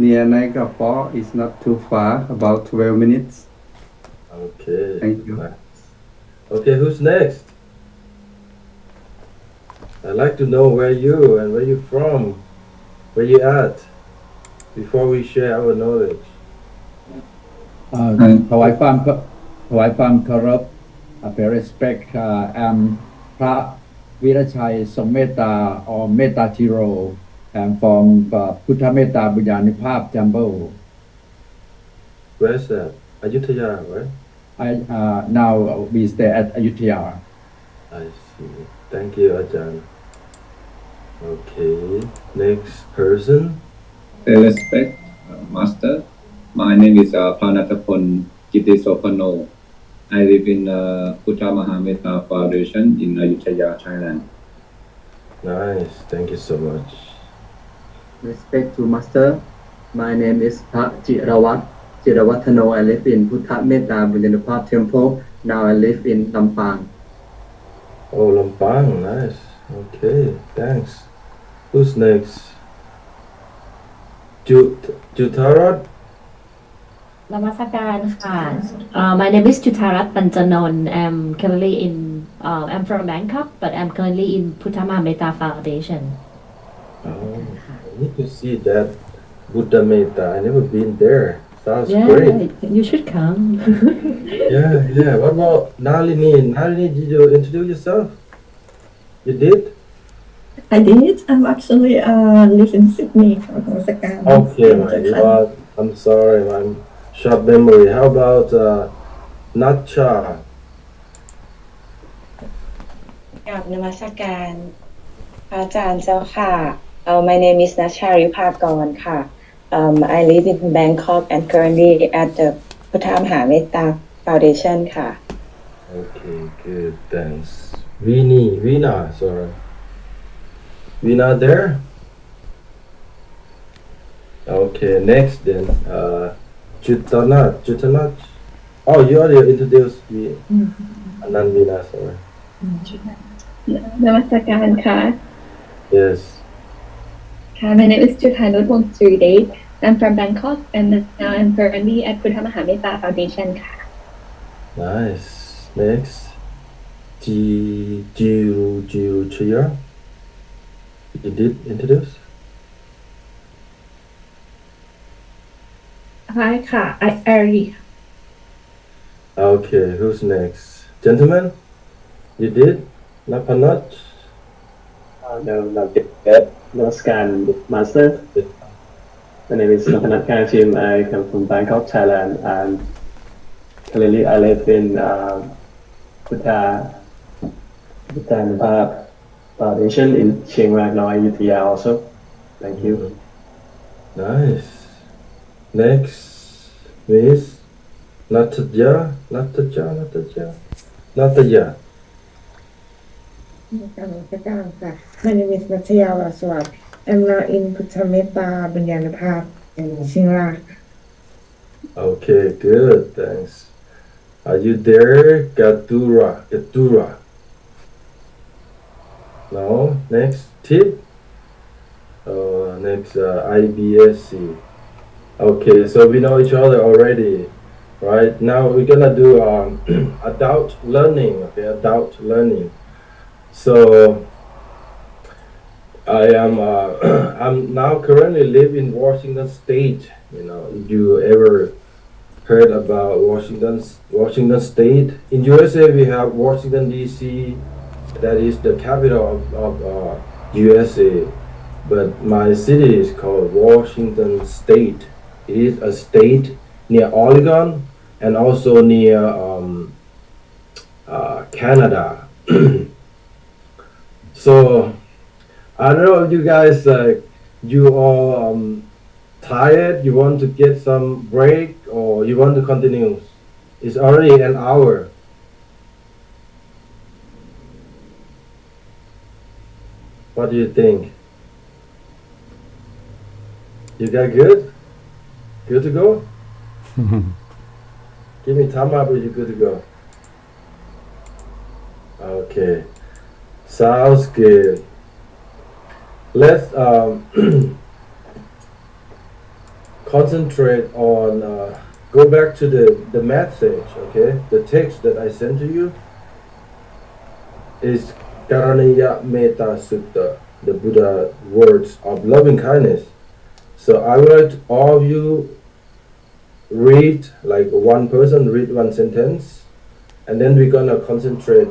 near Niagara Falls is not too far about 12 minutes. Okay. Thank you. Nice. Okay, who's next? I'd like to know where you and where you from, where you at, before we share our knowledge. ถวายความเคารพ pay respect I'm พระวิรชัยทรงเมตตา or เมตตาธิโร I'm from พุทธเมตตาบุญญาณิภาพ Jumbo. Where's that? Ayutthaya, right? I now we stay at Ayutthaya. I see. Thank you, Ajahn. Okay, next person. I respect Master. My name is Pranatapon Kitisopano. I live in Putra Mahameta Foundation in Ayutthaya, Thailand. Nice. Thank you so much. Respect to Master. My name is Pak Jirawatthano. I live in Puttha Metta Buddhanupap Temple. Now I live in Lampang. Oh, Lampang. Nice. Okay, thanks. Who's next? Jutarat? นมัสการค่ะ My name is Jutarat Panchanon. I'm from Bangkok, but I'm currently in Puttama Metta Foundation. Oh, I need to see that Buddha Metta. I never been there. Sounds great. You should come. Yeah. What about Nalini? Nalini, did you introduce yourself? You did? I did. I'm actually live in Sydney. Okay, my God. I'm sorry, I'm short memory. How about Natcha? กับนมัสการพระอาจารย์เจ้าค่ะ My name is Nacha Ripakon ค่ะ I live in Bangkok and currently at the พุทธมหาเมตตา Foundation ค่ะ Okay, good. Thanks. Veena, sorry. Veena there? Okay, next then. Jutanat. Oh, you already introduced me. Anandina, sorry. นมัสการค่ะ Yes. ค่ะ My name is Juthanut Wongsuride. I'm from Bangkok and now I'm currently atพุทธมหาเมตตา Foundation ค่ะ Nice. Next. Chia. You did introduce? Hi ค่ะ I already Okay, who's next? Gentlemen? You did? Napanat? No, not yet. Namaskar, Master. My name is Napanat Kangchim. I come from Bangkok, Thailand, and currently I live in Buddha Foundation in Chiang Mai, Ayutthaya also. Thank you. Nice. Next, Miss Nataja. My name is Natya Raswat. I'm now in Putameta Banyanapap in Chiang Okay, good. Thanks. Are you there, Gatura? No. Next, Tip. Next, IBSC. Okay, so we know each other already, right? Now we're gonna do adult learning. Okay, adult learning. So I am I'm now currently live in Washington State. You know, if you ever heard about Washington State in USA, we have Washington D.C. That is the capital of USA. But my city is called Washington State. It is a state near Oregon and also near Canada. So I don't know if you guys you all tired. You want to get some break or you want to continue? It's already an hour. What do you think? You got good? Good to go? Give me thumb up if you're good to go. Okay. Sounds good. Let's concentrate on go back to the message, okay? The text that I sent to you is Karaniya Metta Sutta, the Buddha words of loving kindness. So I would like all of you read, like one person read one sentence, and then we're gonna concentrate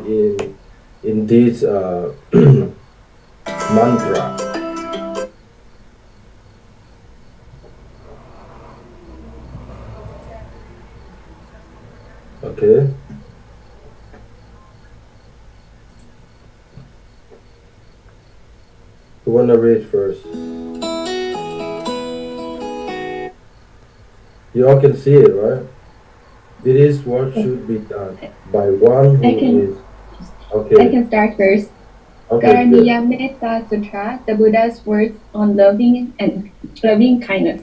in this mantra. Okay. Who wanna read first? You all can see it, right? It is what should be done by one who is. Okay. I can start first. Okay, Karaniya Metta Sutra, the Buddha's words on loving and loving kindness.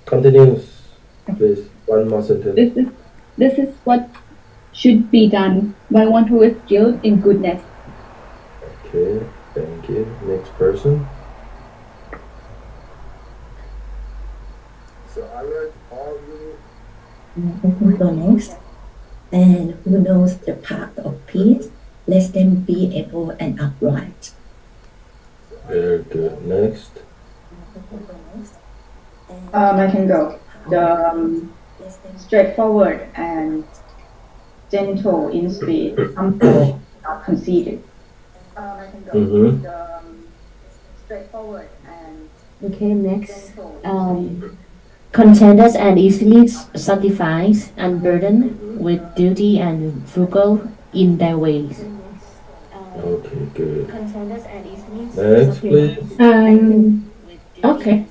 Continues, please. One more sentence. This is what should be done by one who is skilled in goodness. Okay, thank you. Next person. So I read all you. Who go next? And who knows the path of peace? Let them be able and upright. Very good. Next. I can go. The straightforward and gentle in spirit, humble, not conceited. I can go. The straightforward and Okay, next. Contented and easily satisfied, unburdened with duty and frugal in their ways. Okay, good. Next, please. Okay.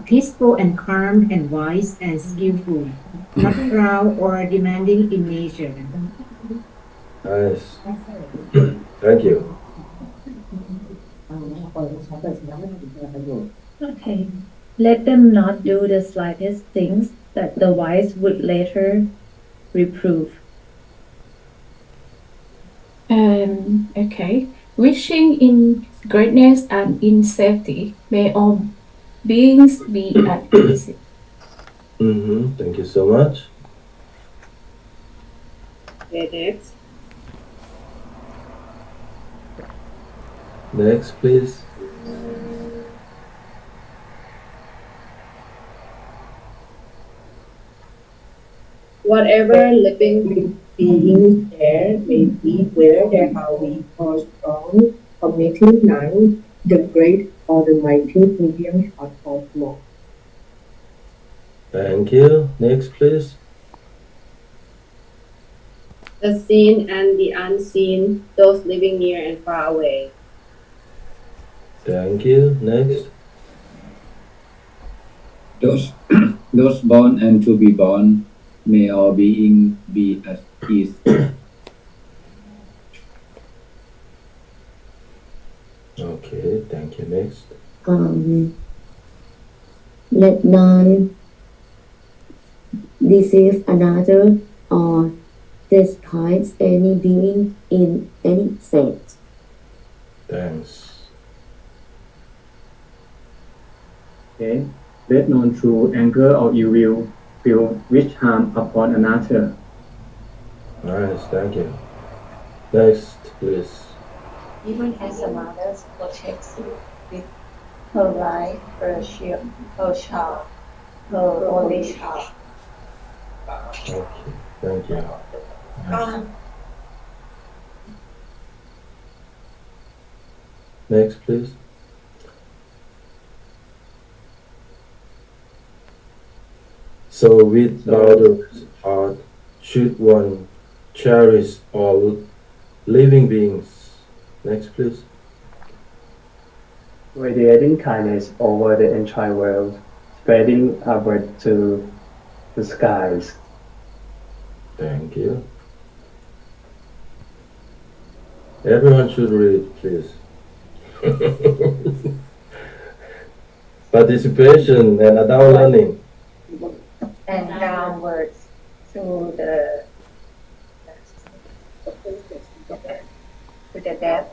Peaceful and calm and wise and skillful, not proud or demanding in nature. Nice. Thank you. Okay. Let them not do the slightest things that the wise would later reprove. Okay. Wishing in greatness and in safety, may all beings be at peace. Thank you so much. Okay, next. Next, please. Whatever living beings there may be, whether they are weak or strong, committing none, the great or the mighty, medium, short or small. Thank you. Next, please. The seen and the unseen, those living near and far away. Thank you. Next. Those born and to be born, may all being be at peace. Okay, thank you. Next. Let none deceive another or despise any being in any state. Thanks. Okay. Let none through anger or evil will wish harm upon another. Nice, thank you. Next, please. Even as a mother protects with her life, her shield, her child, her only child. Okay, thank you. Next, please. So with bowed heart should one cherish all living beings. Next, please. Radiating kindness over the entire world, spreading upward to the skies. Thank you. Everyone should read, please. Participation and adult learning. And downwards to the depth.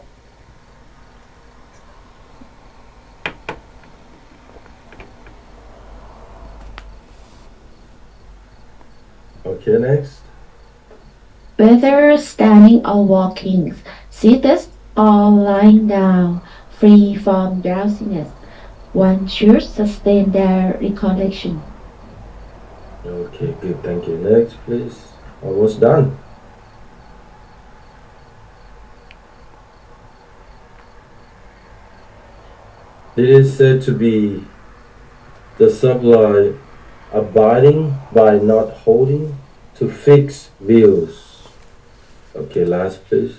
Okay, next. Whether standing or walking, seated or lying down, free from drowsiness, one should sustain their recollection. Okay, good, thank you. Next, please. Almost done. It is said to be the sublime abiding by not holding to fixed views. Okay, last, please.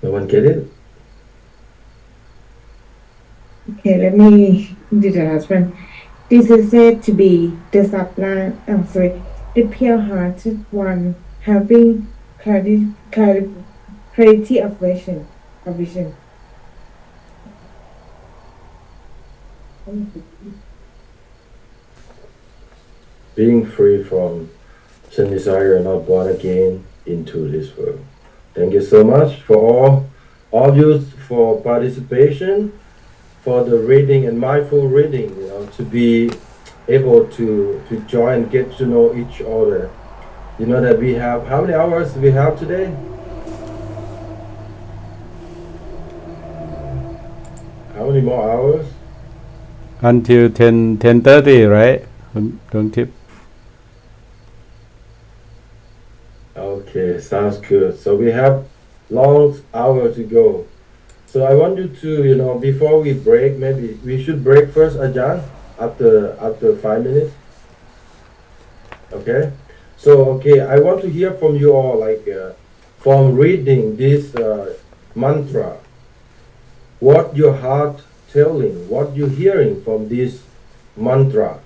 No one get it? Okay, let me do the last one. This is said to be the sublime, the pure-hearted one, having clarity of vision. Being free from sin desire and not born again into this world. Thank you so much for all you for participation, for the reading and mindful reading, to be able to join, get to know each other. You know that we have, how many hours do we have today? How many more hours? Until 10:30, right? Don't tip. Okay, sounds good. So we have long hour to go. So I want you to, before we break, maybe we should break first, Ajahn, after 5 minutes. Okay. So okay, I want to hear from you all, like from reading this mantra, what your heart telling, what you hearing from this mantra.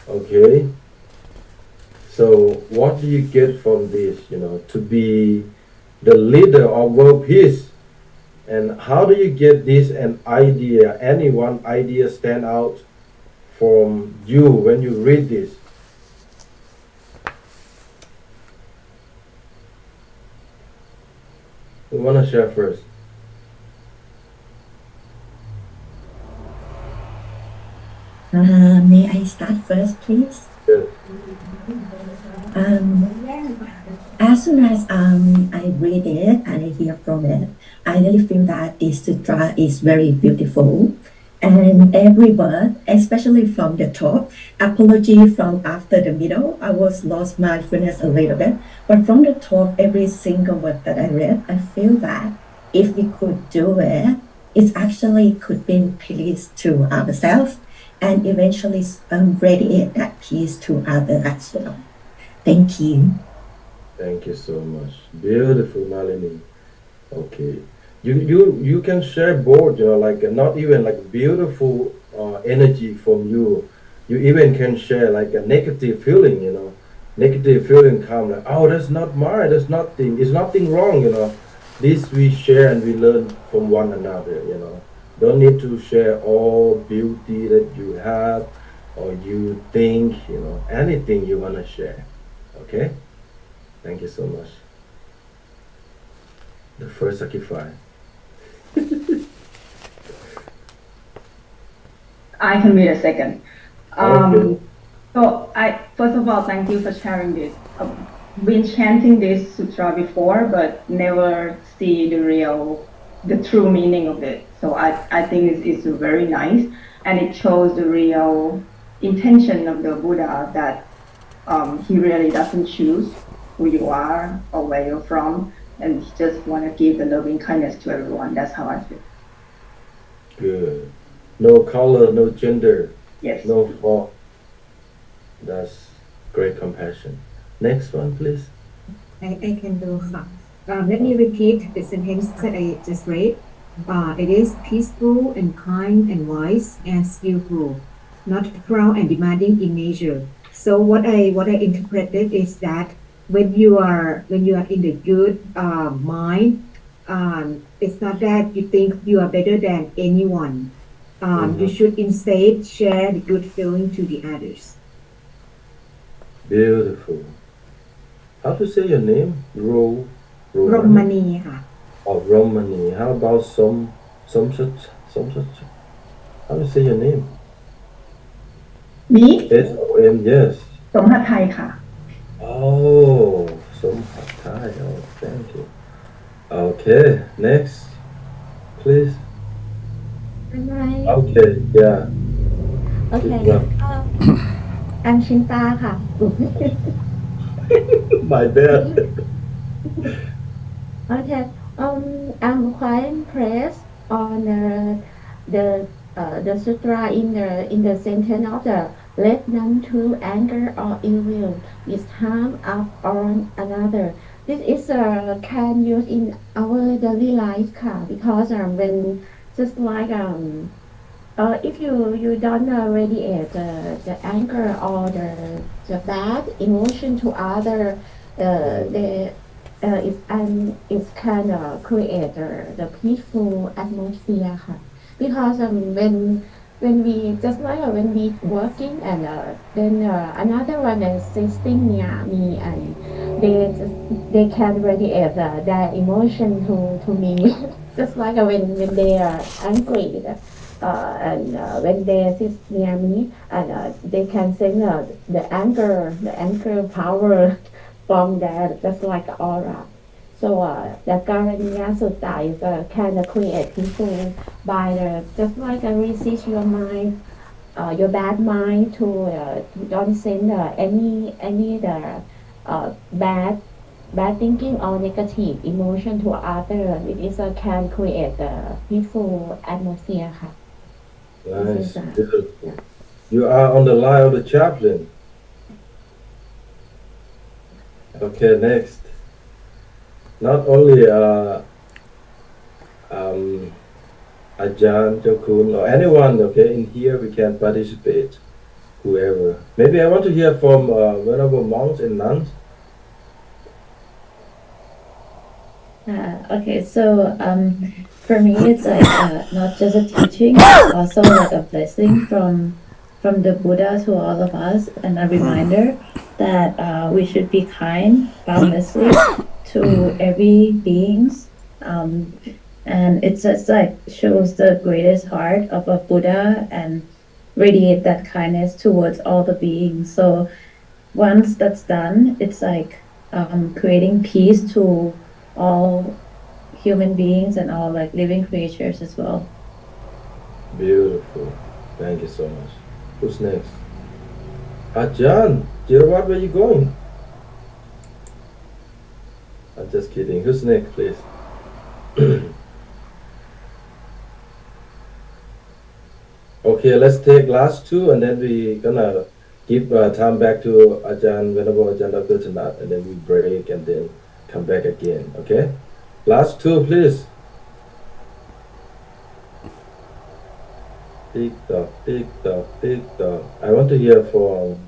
Okay. So what do you get from this, to be the leader of world peace? And how do you get this an idea, any one idea stand out from you when you read this? We want to share first. May I start first, please? Yes. As soon as I read it and I hear from it, I really feel that this sutra is very beautiful. And every word, especially from the top, apology from after the middle, I was lost mindfulness a little bit. But from the top, every single word that I read, I feel that if we could do it, it actually could bring peace to ourselves and eventually radiate that peace to others as well. Thank you. Thank you so much. Beautiful, Nalini. Okay. You can share both, like not even like beautiful energy from you. You even can share like a negative feeling, negative feeling come like, oh, that's not mine, that's nothing, it's nothing wrong, This we share and we learn from one another. Don't need to share all beauty that you have or you think, anything you wanna share. Okay? Thank you so much. The first sacrifice. I can read a second. Okay. So first of all, thank you for sharing this. I've been chanting this sutra before, but never see the true meaning of it. So I think it's very nice, and it shows the real intention of the Buddha that he really doesn't choose who you are or where you're from, and he just want to give the loving kindness to everyone. That's how I feel. Good. No color, no gender. Yes. No fault. That's great compassion. Next one, please. I can do. Let me repeat the sentence that I just read. It is peaceful and kind and wise and skillful, not proud and demanding in nature. So what I interpreted is that when you are in the good mind, it's not that you think you are better than anyone. You should instead share the good feeling to the others. Beautiful. How to say your name? Romani,ค่ะ. Oh, Romani. How about some such? How to say your name? Me? SOM, yes. สมหัสไทยค่ะ Oh, some Thai. Oh, thank you. Okay, next, please. Okay, yeah. Okay. I'm Shinta ค่ะ My bad. Okay. I'm quite impressed on the sutra in the sentence of the let none to anger or ill will is harm up on another. This is can use in our daily life ค่ะ because when just like if you don't radiate the anger or the bad emotion to other, it's kind of create the peaceful atmosphere ค่ะ because when we just like when we working and then another one is sitting near me and they can radiate their emotion to me just like when they are angry and when they sit near me and they can sense the anger power from that just like aura. So the Karaniya Sutta is kind of create people by just like resist your mind, your bad mind to don't send any the bad thinking or negative emotion to other. It is can create the peaceful atmosphere ค่ะ Nice, beautiful. You are on the line of the chaplain. Okay, next. Not only Ajahn, Jokun, or anyone, okay, in here we can participate. whoever. Maybe I want to hear from venerable monks and nuns. Okay, so for me, it's like not just a teaching, it's also like a blessing from the Buddha to all of us, and a reminder that we should be kind, boundlessly to every beings. And it's just like shows the greatest heart of a Buddha and radiate that kindness towards all the beings. So once that's done, it's like creating peace to all human beings and all like living creatures as well. Beautiful. Thank you so much. Who's next? Ajahn, Jirawat, where you going? I'm just kidding. Who's next, please? Okay, let's take last two, and then we gonna give time back to Ajahn, Venerable Ajahn Dr. Tanat, and then we break and then come back again. Okay, last two, please. Tick tock, tick tock, tick tock. I want to hear from.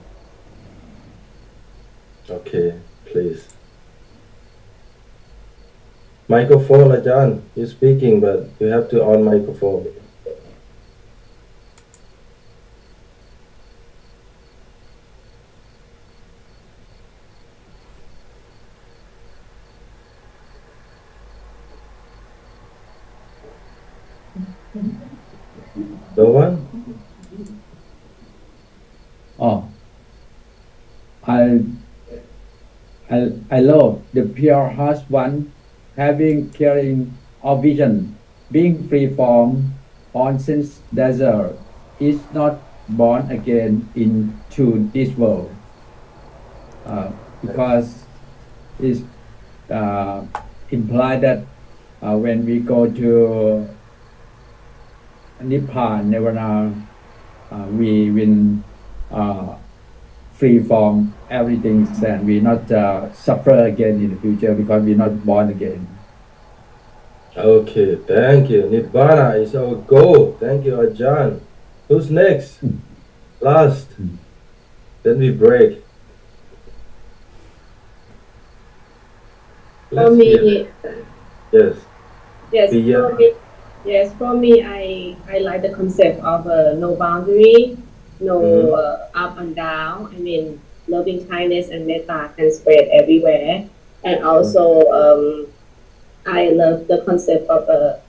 Okay, please. Microphone, Ajahn. You're speaking, but you have to on microphone. No one? Oh, I love the pure heart one, having caring of vision, being free from on since desert, is not born again into this world, because it's implied that when we go to Nibbana, Nirvana, we will free from everything, and we not suffer again in the future because we're not born again. Okay, thank you. Nibbana is our goal. Thank you, Ajahn. Who's next? Last. Then we break. For me, yes. Yes, for me, yes, for me, I like the concept of no boundary, no up and down. I mean, loving kindness and metta can spread everywhere. And also, I love the concept of the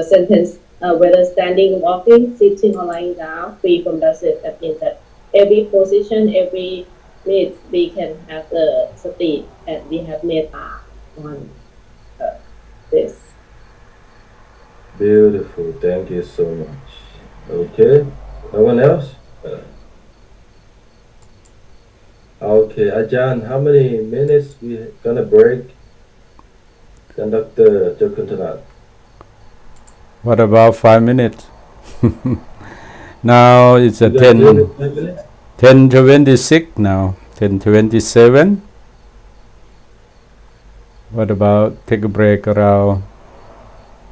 sentence, whether standing, walking, sitting, or lying down, free from disease. That means that every position, every minute, we can have the sati and we have metta on this. Beautiful. Thank you so much. Okay. No one else? Okay, Ajahn, how many minutes we gonna break? Conductor Jokuntanat. What about 5 minutes? Now it's a 10:26 now, 10:27. What about take a break around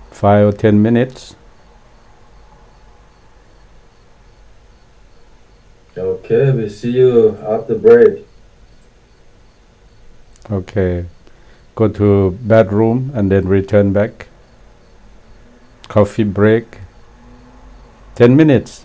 5 or 10 minutes? Okay, we see you after break. Okay. Go to bedroom and then return back. Coffee break. 10 minutes.